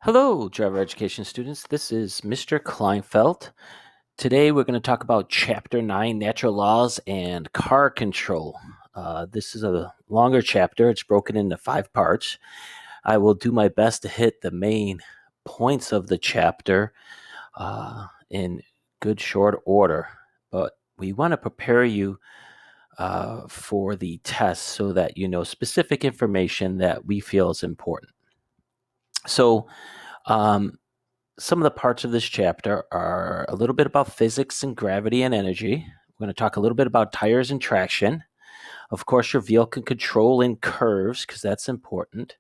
Hello, driver education students. This is Mr. Kleinfeld. Today we're going to talk about Chapter 9, Natural Laws and Car Control. This is a longer chapter. It's broken into 5 parts. I will do my best to hit the main points of the chapter in good short order, but we want to prepare you for the test so that you know specific information that we feel is important. So, um, some of the parts of this chapter are a little bit about physics and gravity and energy. We're going to talk a little bit about tires and traction. Of course, your vehicle control in curves, because that's important.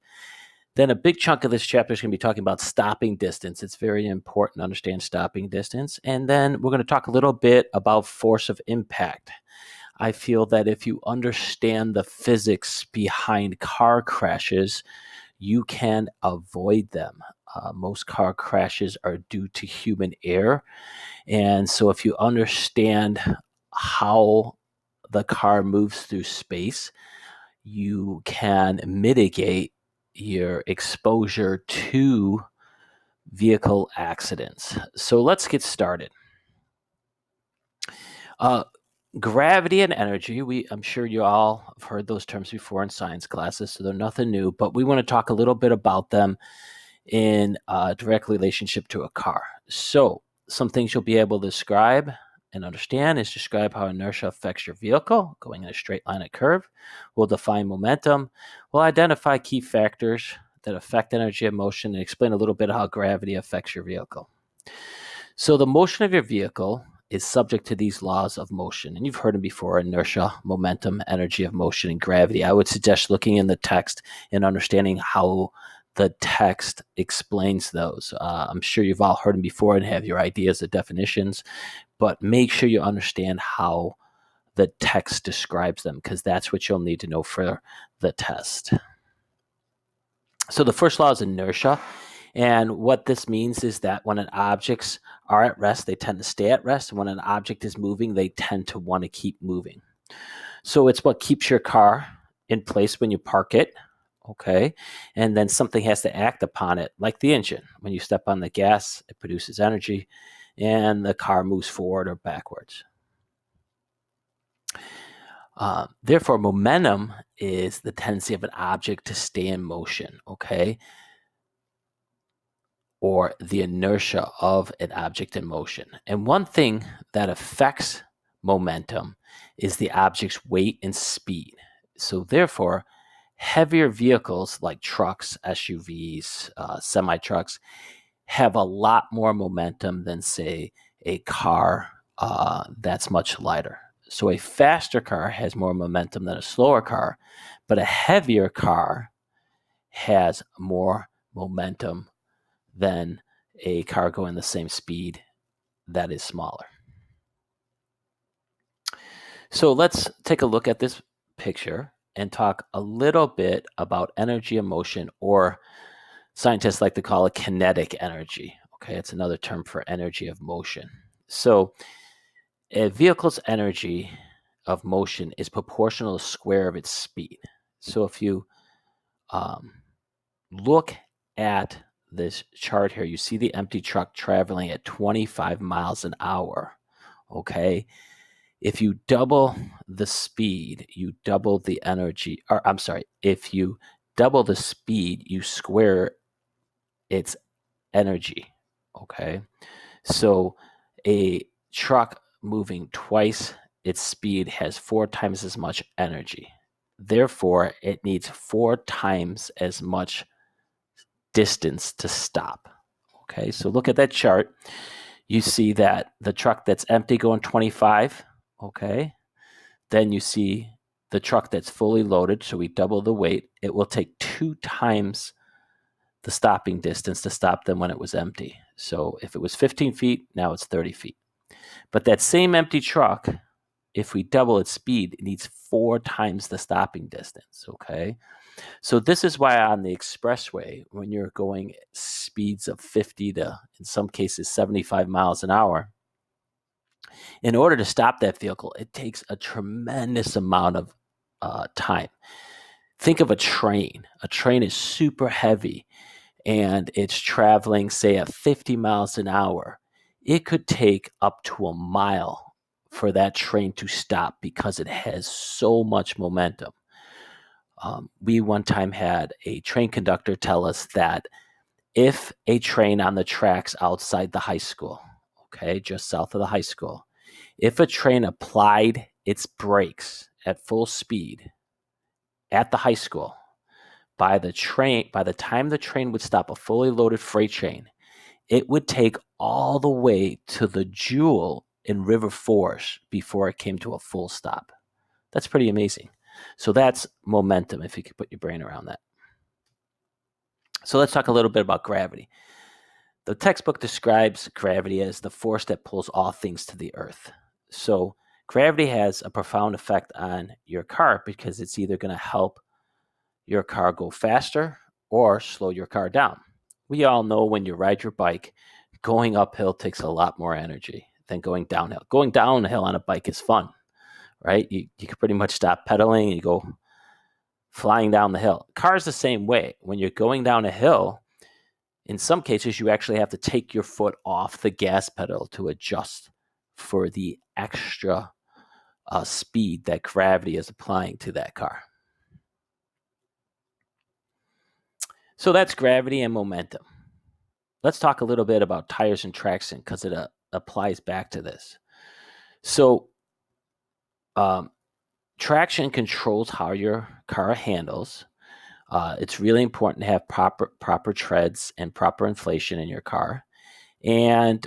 Then a big chunk of this chapter is going to be talking about stopping distance. It's very important to understand stopping distance. And then we're going to talk a little bit about force of impact. I feel that if you understand the physics behind car crashes, you can avoid them. Most car crashes are due to human error. And so, if you understand how the car moves through space, you can mitigate your exposure to vehicle accidents. So, let's get started. Uh, Gravity and energy, I'm sure you all have heard those terms before in science classes, so they're nothing new, but we want to talk a little bit about them in direct relationship to a car. So, some things you'll be able to describe and understand is describe how inertia affects your vehicle going in a straight line at curve. We'll define momentum. We'll identify key factors that affect energy and motion and explain a little bit how gravity affects your vehicle. So, the motion of your vehicle is subject to these laws of motion. And you've heard them before: inertia, momentum, energy of motion, and gravity. I would suggest looking in the text and understanding how the text explains those. I'm sure you've all heard them before and have your ideas of definitions, but make sure you understand how the text describes them, because that's what you'll need to know for the test. So the first law is inertia. And what this means is that when objects are at rest, they tend to stay at rest. And when an object is moving, they tend to want to keep moving. So it's what keeps your car in place when you park it. Okay. And then something has to act upon it, like the engine. When you step on the gas, it produces energy and the car moves forward or backwards. Therefore, momentum is the tendency of an object to stay in motion. Okay. Or the inertia of an object in motion. And one thing that affects momentum is the object's weight and speed. So, therefore, heavier vehicles like trucks, SUVs, semi trucks have a lot more momentum than, say, a car that's much lighter. So, a faster car has more momentum than a slower car, but a heavier car has more momentum than a car going the same speed that is smaller. So let's take a look at this picture and talk a little bit about energy and motion, or scientists like to call it kinetic energy. Okay, it's another term for energy of motion. So a vehicle's energy of motion is proportional to the square of its speed. So if you look at this chart here, you see the empty truck traveling at 25 miles an hour. Okay. If you double the speed, you double the energy. Or I'm sorry, if you double the speed, you square its energy. Okay. So a truck moving twice its speed has 4 times as much energy. Therefore, it needs 4 times as much distance to stop. Okay, so look at that chart. You see that the truck that's empty going 25, okay? Then you see the truck that's fully loaded, so we double the weight. It will take 2 times the stopping distance to stop them when it was empty. So if it was 15 feet, now it's 30 feet. But that same empty truck, if we double its speed, it needs 4 times the stopping distance, okay? So this is why on the expressway, when you're going speeds of 50 to, in some cases, 75 miles an hour, in order to stop that vehicle, it takes a tremendous amount of time. Think of a train. A train is super heavy, and it's traveling, say, at 50 miles an hour, it could take up to a mile for that train to stop because it has so much momentum. We one time had a train conductor tell us that if a train on the tracks outside the high school, okay, just south of the high school, if a train applied its brakes at full speed at the high school, by the time the train would stop, a fully loaded freight train, it would take all the way to the Jewel in River Forest before it came to a full stop. That's pretty amazing. So that's momentum, if you could put your brain around that. So let's talk a little bit about gravity. The textbook describes gravity as the force that pulls all things to the earth. So gravity has a profound effect on your car because it's either going to help your car go faster or slow your car down. We all know when you ride your bike, going uphill takes a lot more energy than going downhill. Going downhill on a bike is fun, right? You can pretty much stop pedaling and you go flying down the hill. Car's the same way. When you're going down a hill, in some cases, you actually have to take your foot off the gas pedal to adjust for the extra speed that gravity is applying to that car. So that's gravity and momentum. Let's talk a little bit about tires and traction because it applies back to this. So traction controls how your car handles. It's really important to have proper treads and proper inflation in your car. And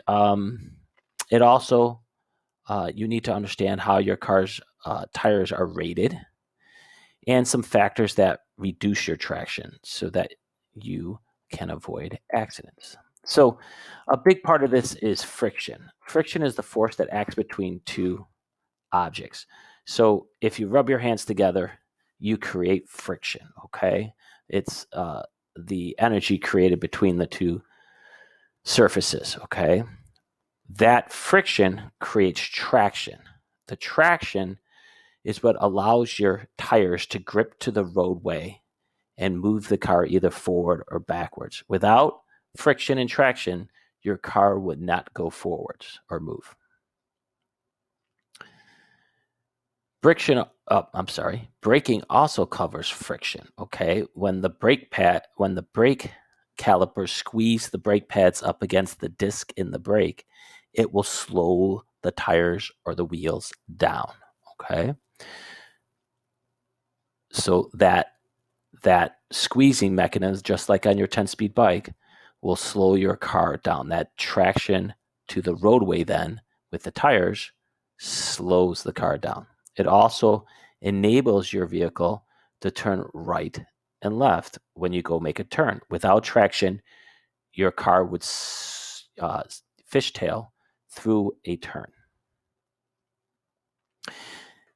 it also, you need to understand how your car's tires are rated and some factors that reduce your traction so that you can avoid accidents. So a big part of this is friction. Friction is the force that acts between two objects. So if you rub your hands together, you create friction, okay? It's the energy created between the two surfaces, okay? That friction creates traction. The traction is what allows your tires to grip to the roadway and move the car either forward or backwards. Without friction and traction, your car would not go forwards or move. Braking also covers friction. Okay, when the brake calipers squeeze the brake pads up against the disc in the brake, it will slow the tires or the wheels down. Okay, so that squeezing mechanism, just like on your 10-speed bike, will slow your car down. That traction to the roadway then with the tires slows the car down. It also enables your vehicle to turn right and left when you go make a turn. Without traction, your car would fishtail through a turn.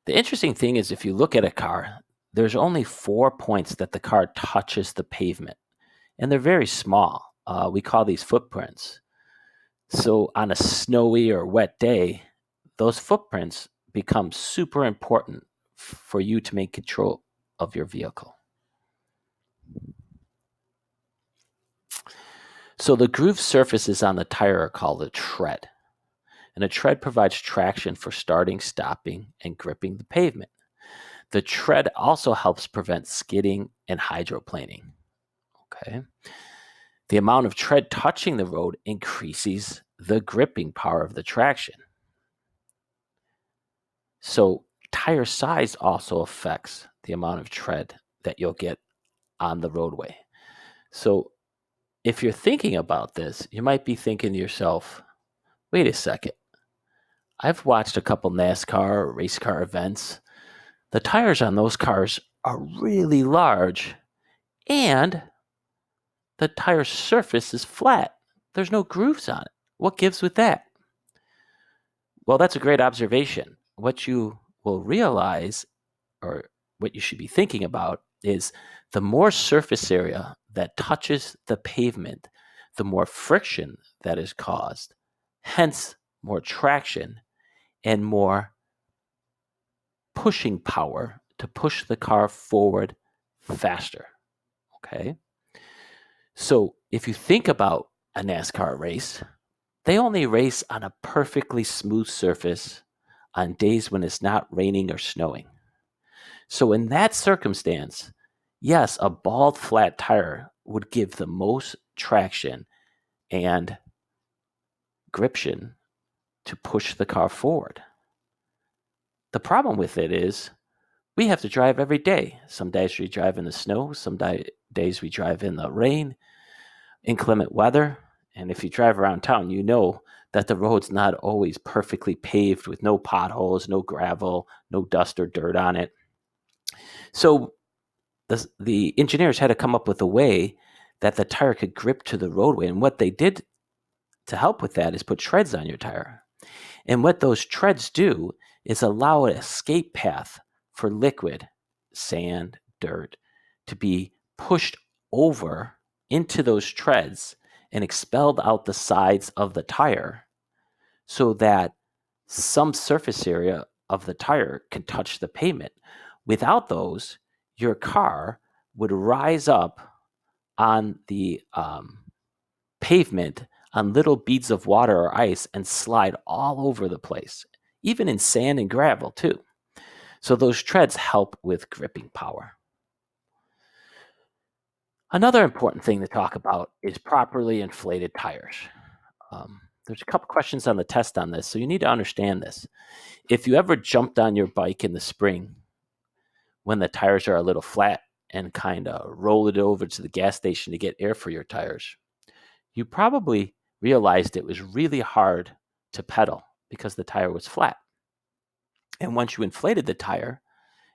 The interesting thing is if you look at a car, there's only 4 points that the car touches the pavement, and they're very small. We call these footprints. So on a snowy or wet day, those footprints become super important for you to make control of your vehicle. So the groove surfaces on the tire are called a tread. And a tread provides traction for starting, stopping, and gripping the pavement. The tread also helps prevent skidding and hydroplaning. Okay. The amount of tread touching the road increases the gripping power of the traction. So tire size also affects the amount of tread that you'll get on the roadway. So if you're thinking about this, you might be thinking to yourself, wait a second. I've watched a couple NASCAR or race car events. The tires on those cars are really large and the tire surface is flat. There's no grooves on it. What gives with that? Well, that's a great observation. What you will realize, or what you should be thinking about, is the more surface area that touches the pavement, the more friction that is caused, hence more traction and more pushing power to push the car forward faster. Okay? So if you think about a NASCAR race, they only race on a perfectly smooth surface on days when it's not raining or snowing. So in that circumstance, yes, a bald flat tire would give the most traction and gription to push the car forward. The problem with it is we have to drive every day. Some days we drive in the snow, some days we drive in the rain, inclement weather. And if you drive around town, you know that the road's not always perfectly paved with no potholes, no gravel, no dust or dirt on it. So the engineers had to come up with a way that the tire could grip to the roadway. And what they did to help with that is put treads on your tire. And what those treads do is allow an escape path for liquid, sand, dirt, to be pushed over into those treads and expelled out the sides of the tire so that some surface area of the tire can touch the pavement. Without those, your car would rise up on the pavement on little beads of water or ice and slide all over the place, even in sand and gravel, too. So those treads help with gripping power. Another important thing to talk about is properly inflated tires. There's a couple questions on the test on this, so you need to understand this. If you ever jumped on your bike in the spring when the tires are a little flat and kind of rolled it over to the gas station to get air for your tires, you probably realized it was really hard to pedal because the tire was flat. And once you inflated the tire,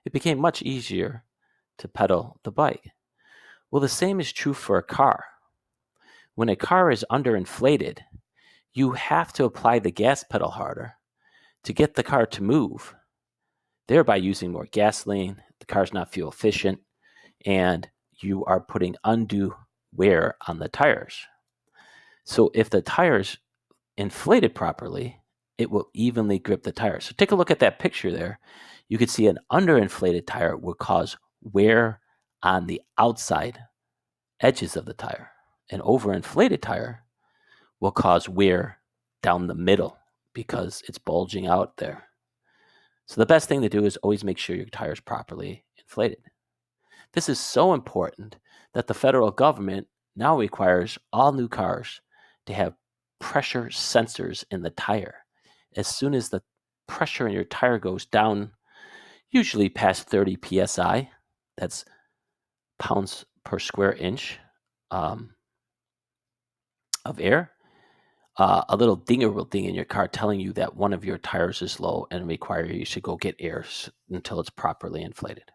it became much easier to pedal the bike. Well, the same is true for a car. When a car is underinflated, you have to apply the gas pedal harder to get the car to move, thereby using more gasoline. The car's not fuel efficient, and you are putting undue wear on the tires. So if the tires inflated properly, it will evenly grip the tire. So take a look at that picture there. You can see an underinflated tire will cause wear on the outside edges of the tire. An overinflated tire will cause wear down the middle because it's bulging out there. So the best thing to do is always make sure your tire is properly inflated. This is so important that the federal government now requires all new cars to have pressure sensors in the tire. As soon as the pressure in your tire goes down, usually past 30 psi, that's pounds per square inch of air, a little dinger will ding in your car telling you that one of your tires is low and require you should go get air until it's properly inflated.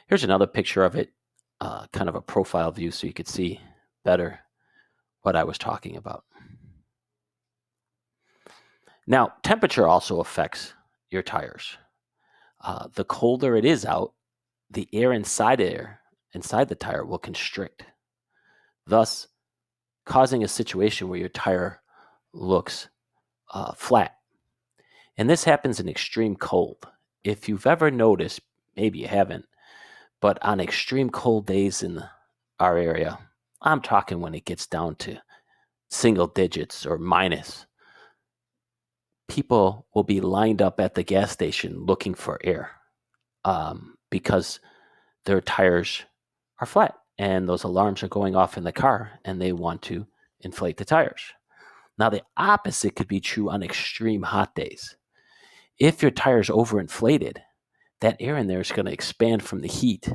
Here's another picture of it, kind of a profile view so you could see better what I was talking about. Now, temperature also affects your tires. The colder it is out, the air inside the tire will constrict, thus causing a situation where your tire looks flat. And this happens in extreme cold. If you've ever noticed, maybe you haven't, but on extreme cold days in our area, I'm talking when it gets down to single digits or minus, people will be lined up at the gas station looking for air because their tires are flat and those alarms are going off in the car and they want to inflate the tires. Now, the opposite could be true on extreme hot days. If your tire is overinflated, that air in there is going to expand from the heat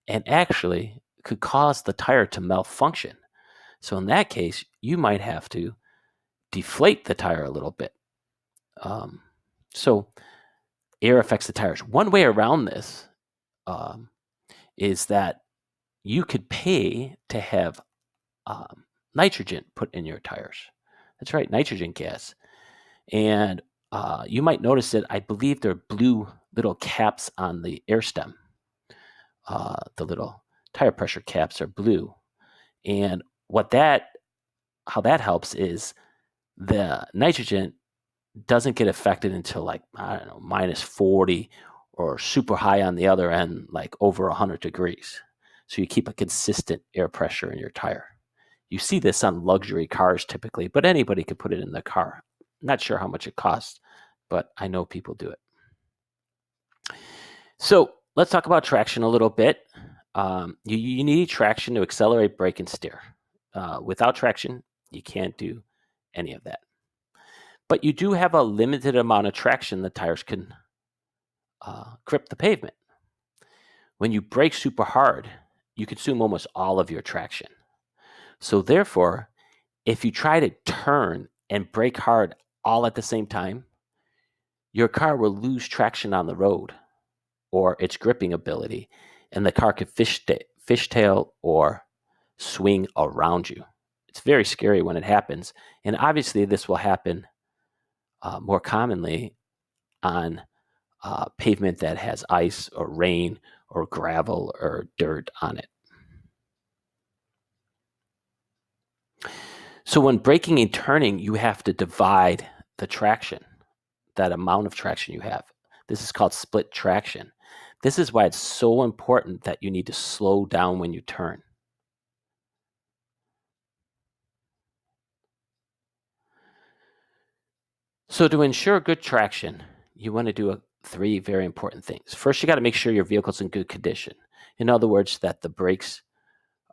and actually could cause the tire to malfunction. So in that case, you might have to deflate the tire a little bit. So air affects the tires. One way around this is that you could pay to have nitrogen put in your tires. That's right, nitrogen gas. And you might notice that I believe there are blue little caps on the air stem. The little tire pressure caps are blue. And how that helps is the nitrogen doesn't get affected until minus 40 or super high on the other end, like over 100 degrees. so you keep a consistent air pressure in your tire. You see this on luxury cars typically, but anybody could put it in their car. Not sure how much it costs, but I know people do it. So let's talk about traction a little bit. You need traction to accelerate, brake, and steer. Without traction, you can't do any of that. But you do have a limited amount of traction the tires can grip the pavement. When you brake super hard, you consume almost all of your traction. So therefore, if you try to turn and brake hard all at the same time, your car will lose traction on the road or its gripping ability, and the car could fishtail or swing around you. It's very scary when it happens, and obviously this will happen more commonly on pavement that has ice or rain or gravel or dirt on it. So when braking and turning, you have to divide the traction, that amount of traction you have. This is called split traction. This is why it's so important that you need to slow down when you turn. So to ensure good traction, you want to do three very important things. First, you got to make sure your vehicle's in good condition. In other words, that the brakes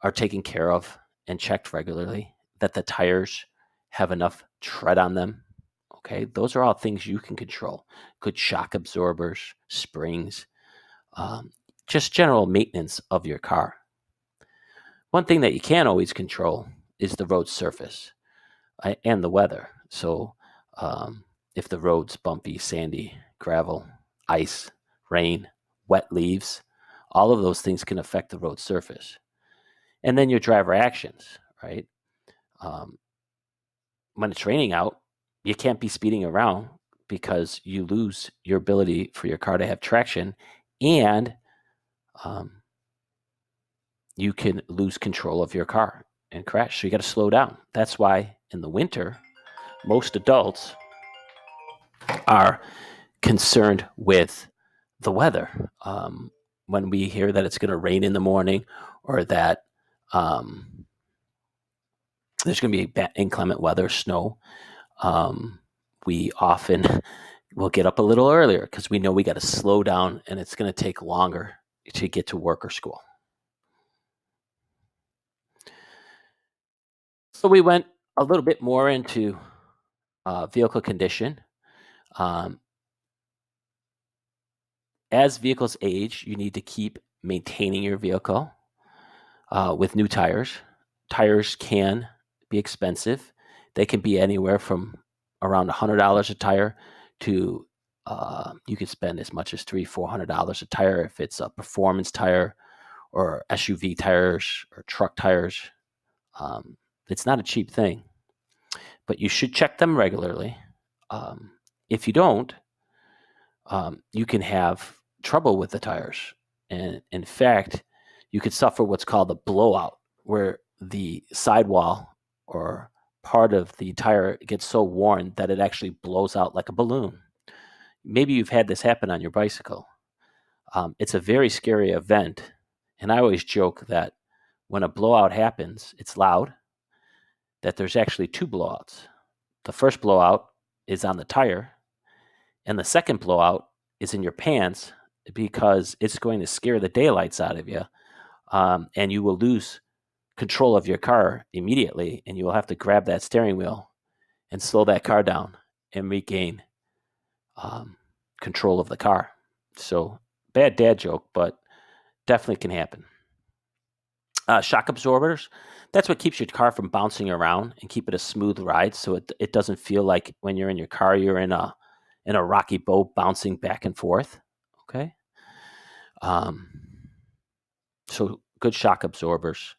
are taken care of and checked regularly, that the tires have enough tread on them. Okay, those are all things you can control. Good shock absorbers, springs, just general maintenance of your car. One thing that you can't always control is the road surface and the weather. So if the road's bumpy, sandy, gravel, ice, rain, wet leaves, all of those things can affect the road surface. And then your driver actions, right? When it's raining out, you can't be speeding around because you lose your ability for your car to have traction, and you can lose control of your car and crash. So you got to slow down. That's why in the winter, most adults are concerned with the weather. When we hear that it's going to rain in the morning or that there's going to be inclement weather, snow, we often will get up a little earlier because we know we got to slow down and it's going to take longer to get to work or school. So we went a little bit more into vehicle condition. As vehicles age, you need to keep maintaining your vehicle with new tires. Tires can be expensive. They can be anywhere from around $100 a tire to you could spend as much as $300-$400 a tire if it's a performance tire or SUV tires or truck tires. It's not a cheap thing, but you should check them regularly. If you don't, you can have trouble with the tires. And in fact, you could suffer what's called a blowout, where the sidewall or part of the tire gets so worn that it actually blows out like a balloon. Maybe you've had this happen on your bicycle. It's a very scary event. And I always joke that when a blowout happens, it's loud, that there's actually two blowouts. The first blowout is on the tire, and the second blowout is in your pants because it's going to scare the daylights out of you, and you will lose control of your car immediately, and you will have to grab that steering wheel and slow that car down and regain control of the car. So bad dad joke, but definitely can happen. Shock absorbers, that's what keeps your car from bouncing around and keep it a smooth ride, so it doesn't feel like when you're in your car you're in a rocky boat bouncing back and forth. Okay. So good shock absorbers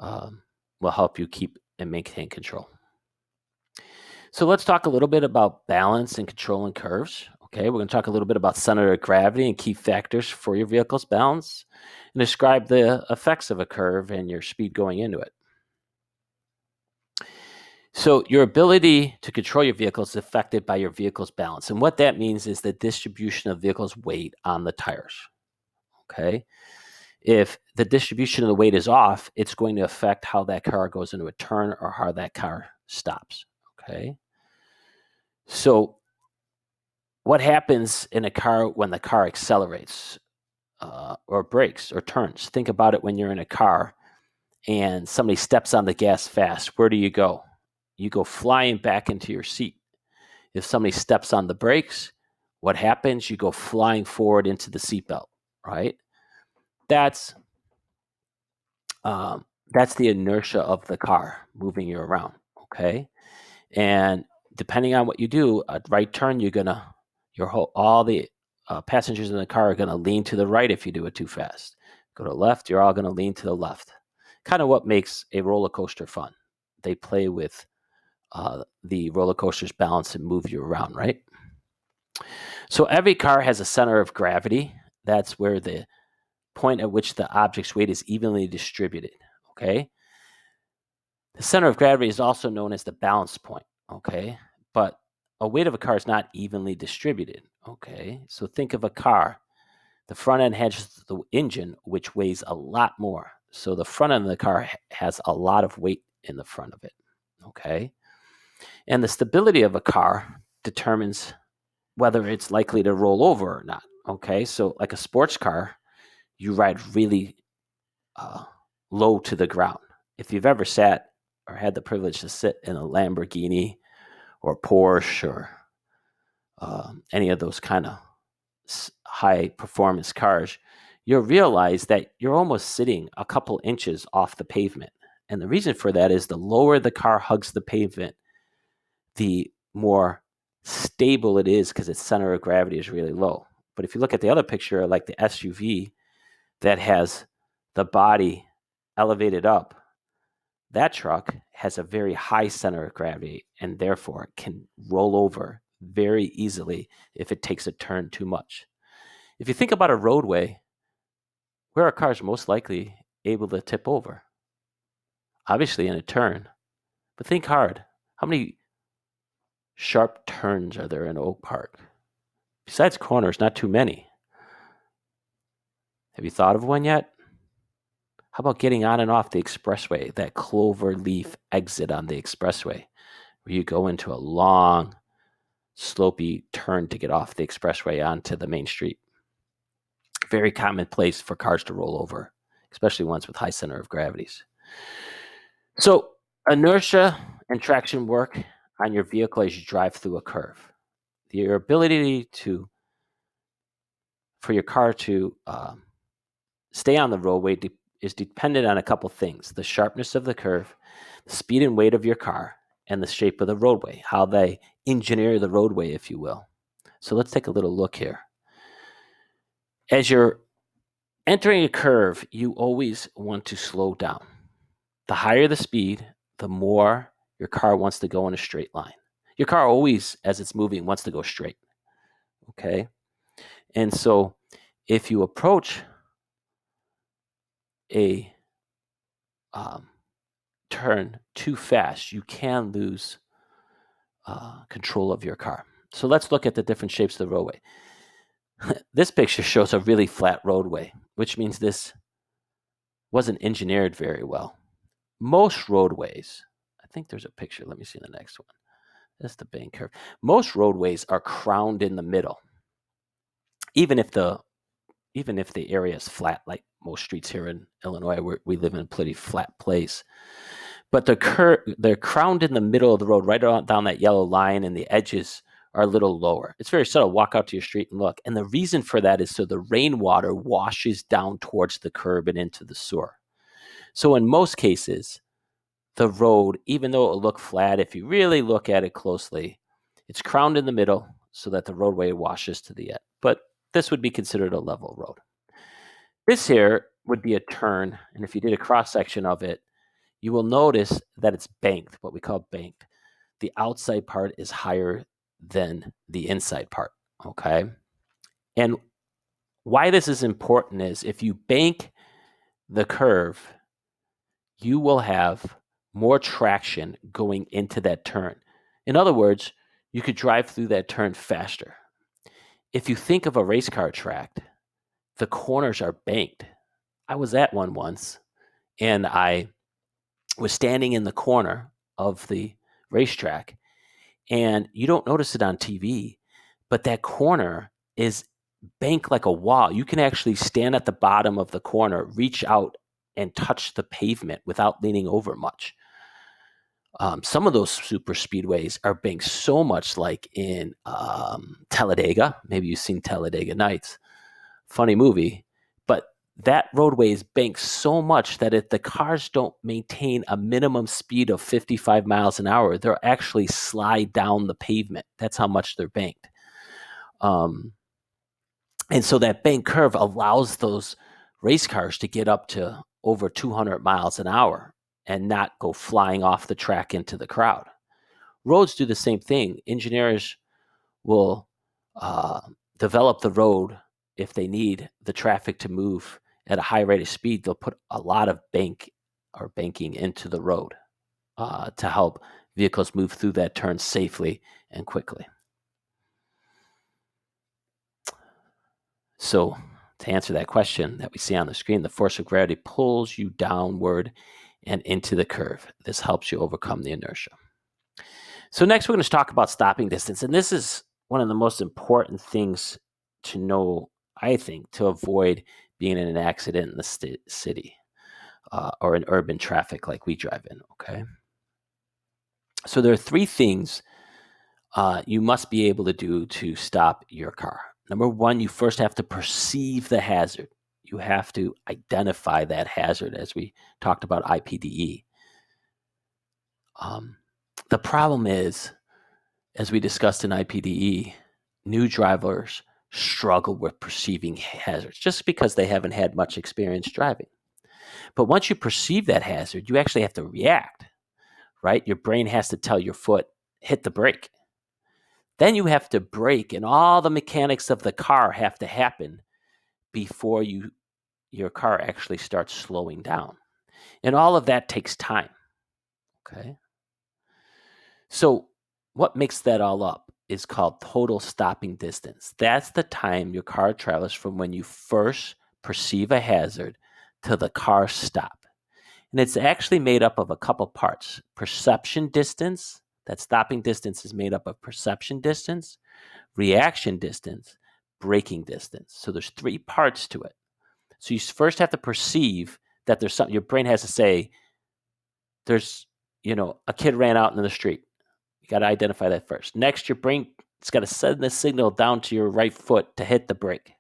will help you keep and maintain control. So let's talk a little bit about balance and controlling curves. Okay, we're going to talk a little bit about center of gravity and key factors for your vehicle's balance, and describe the effects of a curve and your speed going into it. So your ability to control your vehicle is affected by your vehicle's balance. And what that means is the distribution of vehicle's weight on the tires. Okay. If the distribution of the weight is off, it's going to affect how that car goes into a turn or how that car stops. Okay. So what happens in a car when the car accelerates or brakes or turns? Think about it when you're in a car and somebody steps on the gas fast. Where do you go? You go flying back into your seat. If somebody steps on the brakes, what happens? You go flying forward into the seatbelt, right? That's the inertia of the car moving you around, okay? And depending on what you do, a right turn, all the passengers in the car are going to lean to the right if you do it too fast. Go to the left, you're all going to lean to the left. Kind of what makes a roller coaster fun. They play with the roller coaster's balance and move you around, right? So every car has a center of gravity. That's where the point at which the object's weight is evenly distributed, okay? The center of gravity is also known as the balance point, okay? But a weight of a car is not evenly distributed, okay? So think of a car. The front end has the engine, which weighs a lot more. So the front end of the car has a lot of weight in the front of it, okay? And the stability of a car determines whether it's likely to roll over or not, okay? So like a sports car, you ride really low to the ground. If you've ever sat or had the privilege to sit in a Lamborghini or Porsche or any of those kind of high performance cars, you'll realize that you're almost sitting a couple inches off the pavement. And the reason for that is the lower the car hugs the pavement, the more stable it is because its center of gravity is really low. But if you look at the other picture, like the SUV that has the body elevated up, that truck has a very high center of gravity and therefore can roll over very easily if it takes a turn too much. If you think about a roadway, where are cars most likely able to tip over? Obviously in a turn, but think hard. How many sharp turns are there in Oak Park? Besides corners, not too many. Have you thought of one yet? How about getting on and off the expressway, that clover leaf exit on the expressway, where you go into a long, slopey turn to get off the expressway onto the main street? Very common place for cars to roll over, especially ones with high center of gravities. So inertia and traction work on your vehicle as you drive through a curve. Your ability for your car to stay on the roadway is dependent on a couple things: the sharpness of the curve, the speed and weight of your car, and the shape of the roadway, how they engineer the roadway, if you will. So let's take a little look here. As you're entering a curve, you always want to slow down. The higher the speed, the more your car wants to go in a straight line. Your car always, as it's moving, wants to go straight, okay? And so if you approach a turn too fast, you can lose control of your car. So let's look at the different shapes of the roadway. This picture shows a really flat roadway, which means this wasn't engineered very well. Most roadways, I think there's a picture. Let me see the next one. That's the bank curve. Most roadways are crowned in the middle, even if the area is flat, like most streets here in Illinois, where we live in a pretty flat place. But they're crowned in the middle of the road, right down that yellow line, and the edges are a little lower. It's very subtle. Walk out to your street and look. And the reason for that is so the rainwater washes down towards the curb and into the sewer. So in most cases, the road, even though it will look flat, if you really look at it closely, it's crowned in the middle so that the roadway washes to the end. But this would be considered a level road. This here would be a turn, and if you did a cross-section of it, you will notice that it's banked, what we call banked. The outside part is higher than the inside part, okay? And why this is important is if you bank the curve, you will have more traction going into that turn. In other words, you could drive through that turn faster. If you think of a race car track, the corners are banked. I was at one once, and I was standing in the corner of the racetrack, and you don't notice it on TV, but that corner is banked like a wall. You can actually stand at the bottom of the corner, reach out and touch the pavement without leaning over much. Some of those super speedways are banked so much, like in Talladega. Maybe you've seen Talladega Nights. Funny movie, but that roadway is banked so much that if the cars don't maintain a minimum speed of 55 miles an hour, they'll actually slide down the pavement. That's how much they're banked. Um, and so that bank curve allows those race cars to get up to over 200 miles an hour and not go flying off the track into the crowd. Roads do the same thing. Engineers will uh, develop the road if they need the traffic to move at a high rate of speed. They'll put a lot of banking into the road to help vehicles move through that turn safely and quickly. So, to answer that question that we see on the screen, the force of gravity pulls you downward and into the curve. This helps you overcome the inertia. So next, we're going to talk about stopping distance. And this is one of the most important things to know, I think, to avoid being in an accident in the city or in urban traffic like we drive in, okay? So there are three things you must be able to do to stop your car. Number one, you first have to perceive the hazard. You have to identify that hazard, as we talked about IPDE. The problem is, as we discussed in IPDE, new drivers struggle with perceiving hazards just because they haven't had much experience driving. But once you perceive that hazard, you actually have to react, right? Your brain has to tell your foot, hit the brake. Then you have to brake, and all the mechanics of the car have to happen before your car actually starts slowing down. And all of that takes time, okay? So what makes that all up is called total stopping distance. That's the time your car travels from when you first perceive a hazard to the car stop. And it's actually made up of a couple parts. Perception distance, that stopping distance is made up of perception distance, reaction distance, braking distance. So there's three parts to it. So you first have to perceive that there's something. Your brain has to say, there's, a kid ran out into the street. You got to identify that first. Next, your brain, it's got to send the signal down to your right foot to hit the brake.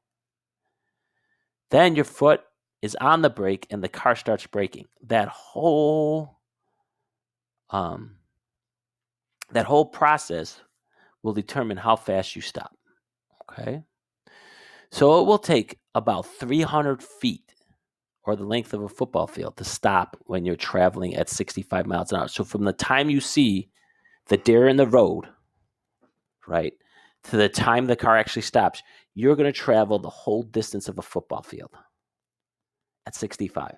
Then your foot is on the brake and the car starts braking. That whole process will determine how fast you stop. Okay? So it will take about 300 feet, or the length of a football field, to stop when you're traveling at 65 miles an hour. So from the time you see the deer in the road, right, to the time the car actually stops, you're going to travel the whole distance of a football field at 65.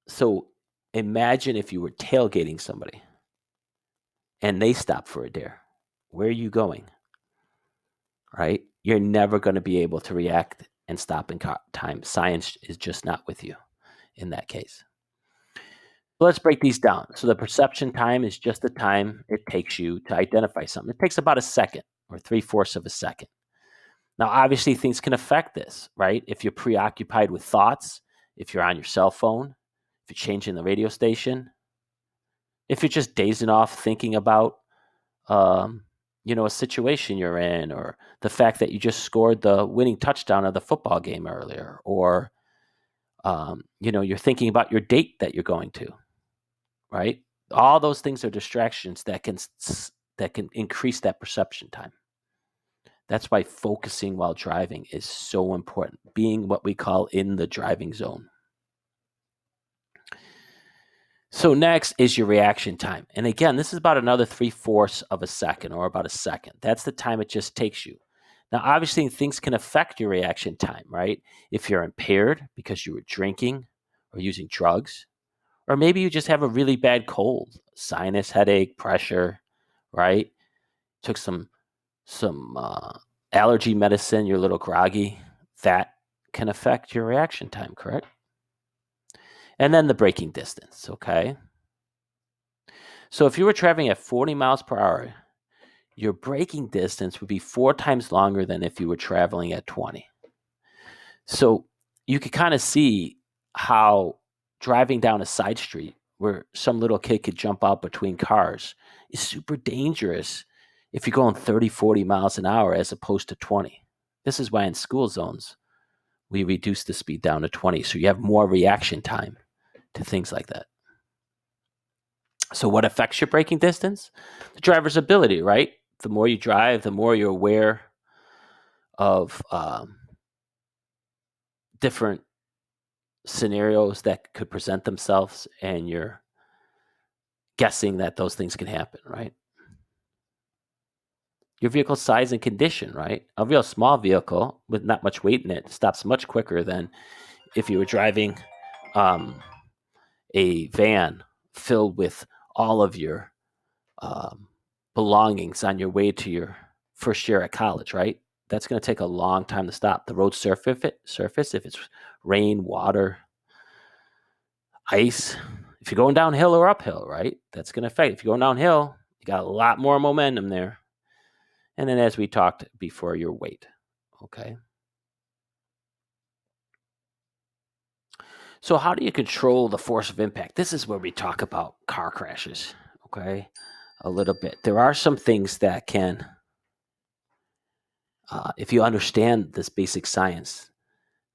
So imagine if you were tailgating somebody and they stop for a deer. Where are you going? Right? You're never going to be able to react and stop in time. Science is just not with you in that case. So let's break these down. So the perception time is just the time it takes you to identify something. It takes about a second or 3/4 of a second. Now, obviously, things can affect this, right? If you're preoccupied with thoughts, if you're on your cell phone, if you're changing the radio station, if you're just dazing off thinking about, a situation you're in, or the fact that you just scored the winning touchdown of the football game earlier, or, you're thinking about your date that you're going to, right? All those things are distractions that can increase that perception time. That's why focusing while driving is so important, being what we call in the driving zone. So next is your reaction time. And again, this is about another 3/4 of a second, or about a second. That's the time it just takes you. Now, obviously, things can affect your reaction time, right? If you're impaired because you were drinking or using drugs, or maybe you just have a really bad cold, sinus headache, pressure, right? Took some allergy medicine, you're a little groggy. That can affect your reaction time, correct? And then the braking distance, okay? So if you were traveling at 40 miles per hour, your braking distance would be 4 times longer than if you were traveling at 20. So you could kind of see how driving down a side street where some little kid could jump out between cars is super dangerous if you're going 30, 40 miles an hour as opposed to 20. This is why in school zones, we reduce the speed down to 20 so you have more reaction time to things like that. So what affects your braking distance? The driver's ability, right? The more you drive, the more you're aware of different scenarios that could present themselves, and you're guessing that those things can happen, right? Your vehicle size and condition, right? A real small vehicle with not much weight in it stops much quicker than if you were driving a van filled with all of your belongings on your way to your first year at college, right? That's going to take a long time to stop. The road surface, if it's rain, water, ice, if you're going downhill or uphill, right? That's going to affect. If you're going downhill, you got a lot more momentum there. And then, as we talked before, your weight. Okay. So, how do you control the force of impact? This is where we talk about car crashes. Okay. A little bit. There are some things that can, if you understand this basic science,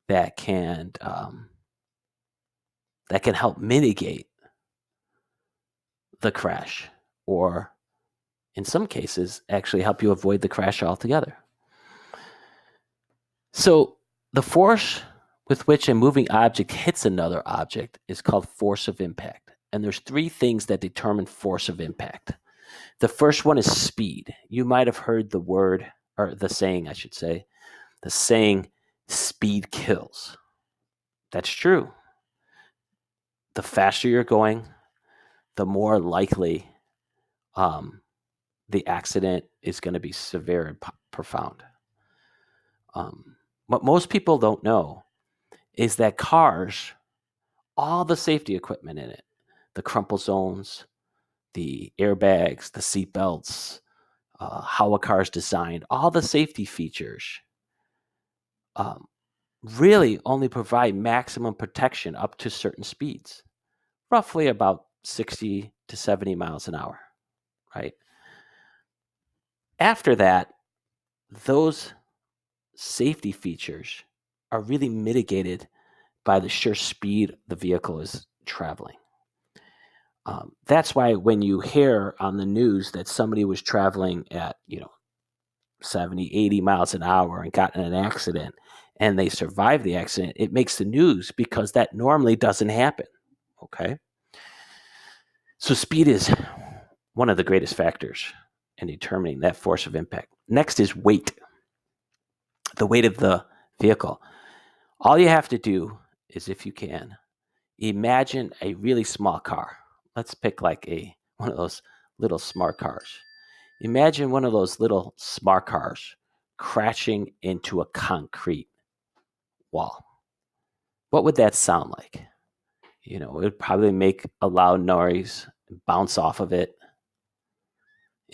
that can help mitigate the crash, or in some cases, actually help you avoid the crash altogether. So the force with which a moving object hits another object is called force of impact. And there's 3 things that determine force of impact. The first one is speed. You might have heard the word, or the saying, I should say, the saying, speed kills. That's true. The faster you're going, the more likely the accident is going to be severe and profound. What most people don't know is that cars, all the safety equipment in it, the crumple zones, the airbags, the seat belts, how a car is designed, all the safety features really only provide maximum protection up to certain speeds, roughly about 60 to 70 miles an hour, right? After that, those safety features are really mitigated by the sheer speed the vehicle is traveling. That's why when you hear on the news that somebody was traveling at 70, 80 miles an hour and got in an accident and they survived the accident, it makes the news because that normally doesn't happen. Okay. So speed is one of the greatest factors in determining that force of impact. Next is weight, the weight of the vehicle. All you have to do is, if you can, imagine a really small car. Let's pick like one of those little smart cars. Imagine one of those little smart cars crashing into a concrete wall. What would that sound like? It would probably make a loud noise, bounce off of it.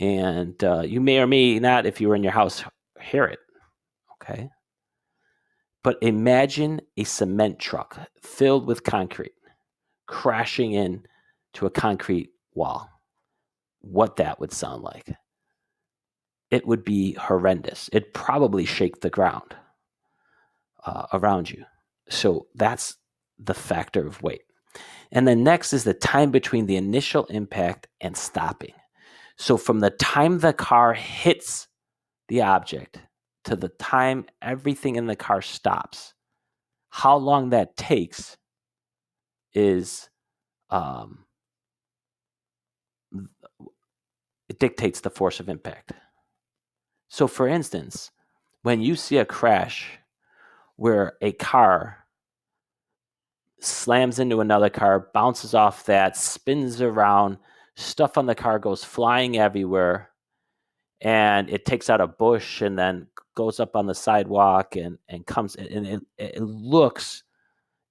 And you may or may not, if you were in your house, hear it. Okay. But imagine a cement truck filled with concrete crashing in to a concrete wall. What that would sound like. It would be horrendous. It'd probably shake the ground around you. So that's the factor of weight. And then next is the time between the initial impact and stopping. So from the time the car hits the object to the time everything in the car stops, how long that takes is it dictates the force of impact. So for instance, when you see a crash where a car slams into another car, bounces off that, spins around, stuff on the car goes flying everywhere, and it takes out a bush and then goes up on the sidewalk and comes, and it looks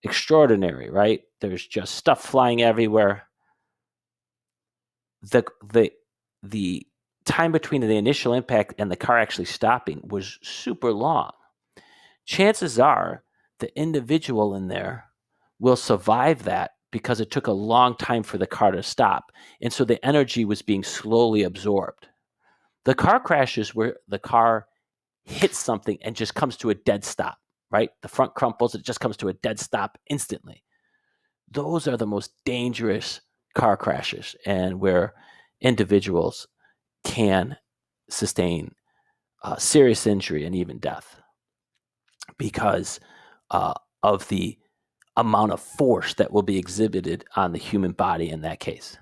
extraordinary, right? There's just stuff flying everywhere. The time between the initial impact and the car actually stopping was super long. Chances are the individual in there will survive that because it took a long time for the car to stop. And so the energy was being slowly absorbed. The car crashes where the car hits something and just comes to a dead stop, right? The front crumples, it just comes to a dead stop instantly. Those are the most dangerous car crashes, and where individuals can sustain serious injury and even death because of the amount of force that will be exhibited on the human body in that case.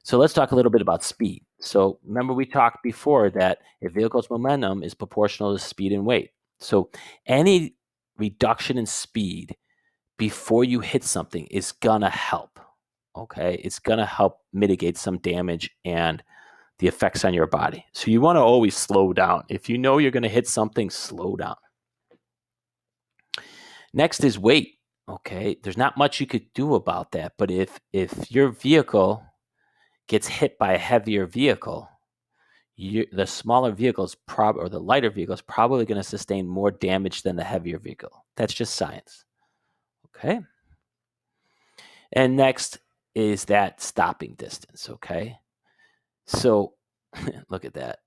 So let's talk a little bit about speed. So remember we talked before that a vehicle's momentum is proportional to speed and weight. So any reduction in speed before you hit something is gonna help. Okay, it's gonna help mitigate some damage and the effects on your body. So you want to always slow down. If you know you're going to hit something, slow down. Next is weight. Okay, there's not much you could do about that, but if your vehicle gets hit by a heavier vehicle, the smaller vehicles or the lighter vehicle is probably going to sustain more damage than the heavier vehicle. That's just science. Okay. And next is that stopping distance. Okay. So look at that.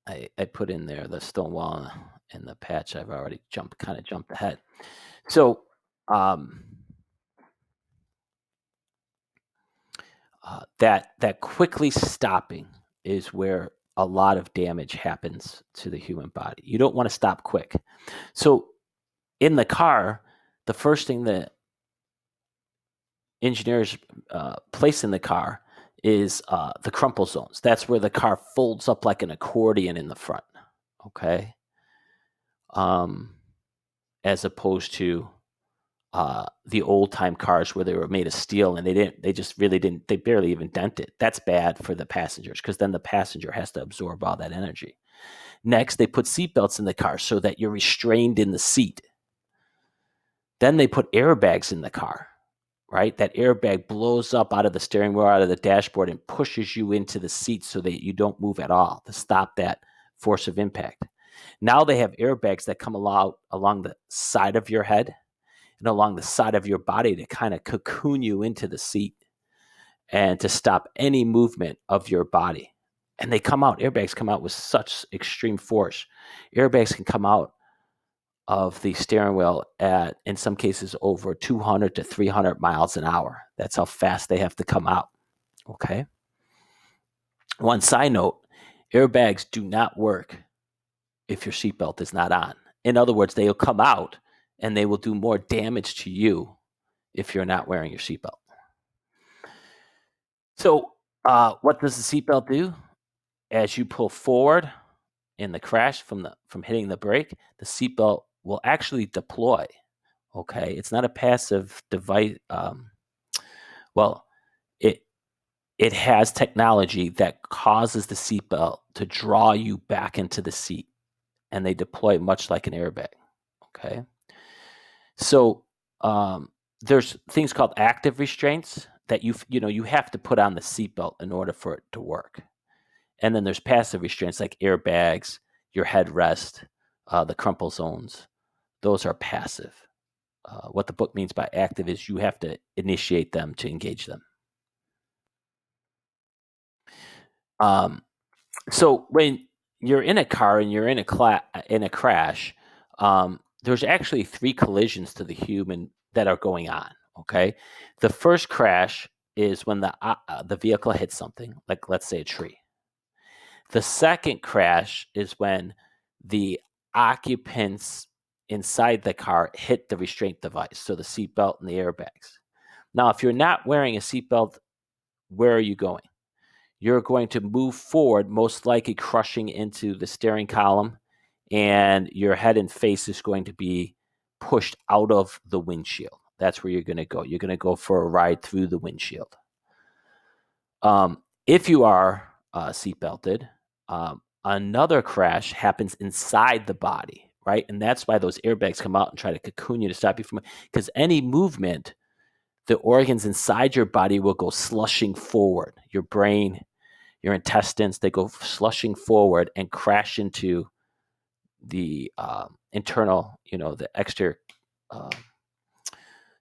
I put in there the stone wall and the patch. I've already kind of jumped ahead. So that quickly stopping is where a lot of damage happens to the human body. You don't want to stop quick. So in the car, the first thing that engineers place in the car is the crumple zones. That's where the car folds up like an accordion in the front. Okay. As opposed to the old time cars where they were made of steel and they barely even dent it. That's bad for the passengers because then the passenger has to absorb all that energy. Next, they put seatbelts in the car so that you're restrained in the seat. Then they put airbags in the car, right? That airbag blows up out of the steering wheel, out of the dashboard, and pushes you into the seat so that you don't move at all to stop that force of impact. Now they have airbags that come along the side of your head and along the side of your body to kind of cocoon you into the seat and to stop any movement of your body. And airbags come out with such extreme force. Airbags can come out of the steering wheel at, in some cases, over 200 to 300 miles an hour. That's how fast they have to come out. Okay. One side note, airbags do not work if your seatbelt is not on. In other words, they'll come out and they will do more damage to you if you're not wearing your seatbelt. So what does the seatbelt do? As you pull forward in the crash from hitting the brake, the seatbelt will actually deploy. Okay, it's not a passive device. It has technology that causes the seatbelt to draw you back into the seat, and they deploy much like an airbag. Okay, so there's things called active restraints that you have to put on the seatbelt in order for it to work. And then there's passive restraints like airbags, your headrest, the crumple zones. Those are passive. What the book means by active is you have to initiate them to engage them. So when you're in a car and you're in a crash, there's actually 3 collisions to the human that are going on. Okay, the first crash is when the vehicle hits something, like let's say a tree. The second crash is when the occupants inside the car hit the restraint device, so the seatbelt and the airbags. Now, if you're not wearing a seatbelt, where are you going? You're going to move forward, most likely crushing into the steering column, and your head and face is going to be pushed out of the windshield. That's where you're going to go. You're going to go for a ride through the windshield. If you are seatbelted, Another crash happens inside the body, right? And that's why those airbags come out and try to cocoon you to stop you from, because any movement, the organs inside your body will go slushing forward. Your brain, your intestines, they go slushing forward and crash into the internal, the exterior uh,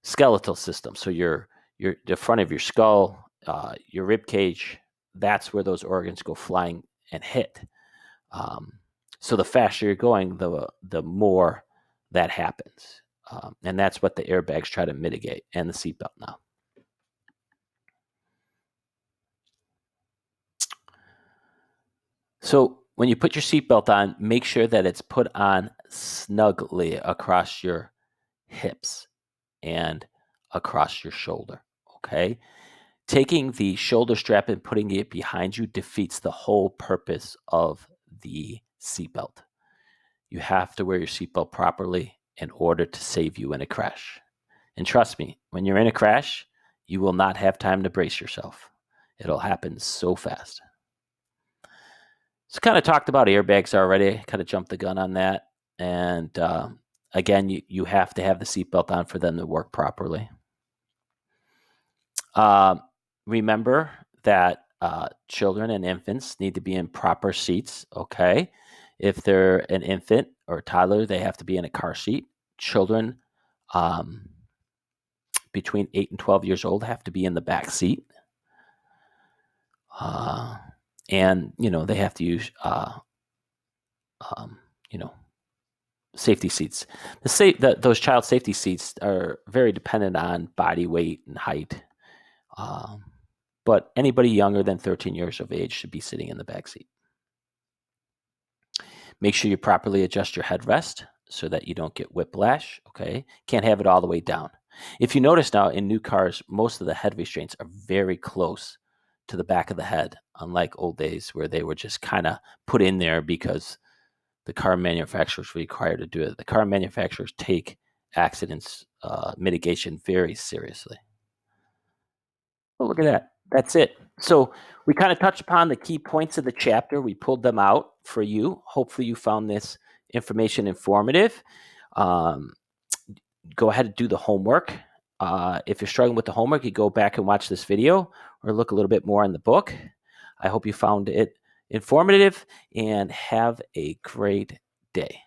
skeletal system. So your the front of your skull, your rib cage, that's where those organs go flying and hit. Um, so the faster you're going, the more that happens, and that's what the airbags try to mitigate, and the seatbelt now. So when you put your seatbelt on, make sure that it's put on snugly across your hips and across your shoulder. Okay. Taking the shoulder strap and putting it behind you defeats the whole purpose of the seatbelt. You have to wear your seatbelt properly in order to save you in a crash. And trust me, when you're in a crash, you will not have time to brace yourself. It'll happen so fast. So kind of talked about airbags already, kind of jumped the gun on that. And again, you have to have the seatbelt on for them to work properly. Remember that children and infants need to be in proper seats, okay? If they're an infant or a toddler, they have to be in a car seat. Children between 8 and 12 years old have to be in the back seat. And, they have to use, safety seats. Those child safety seats are very dependent on body weight and height. But anybody younger than 13 years of age should be sitting in the back seat. Make sure you properly adjust your headrest so that you don't get whiplash, okay? Can't have it all the way down. If you notice now, in new cars, most of the head restraints are very close to the back of the head, unlike old days where they were just kind of put in there because the car manufacturers were required to do it. The car manufacturers take accidents mitigation very seriously. Oh, look at that. That's it. So we kind of touched upon the key points of the chapter. We pulled them out for you. Hopefully you found this information informative. Go ahead and do the homework. If you're struggling with the homework, you go back and watch this video or look a little bit more in the book. I hope you found it informative and have a great day.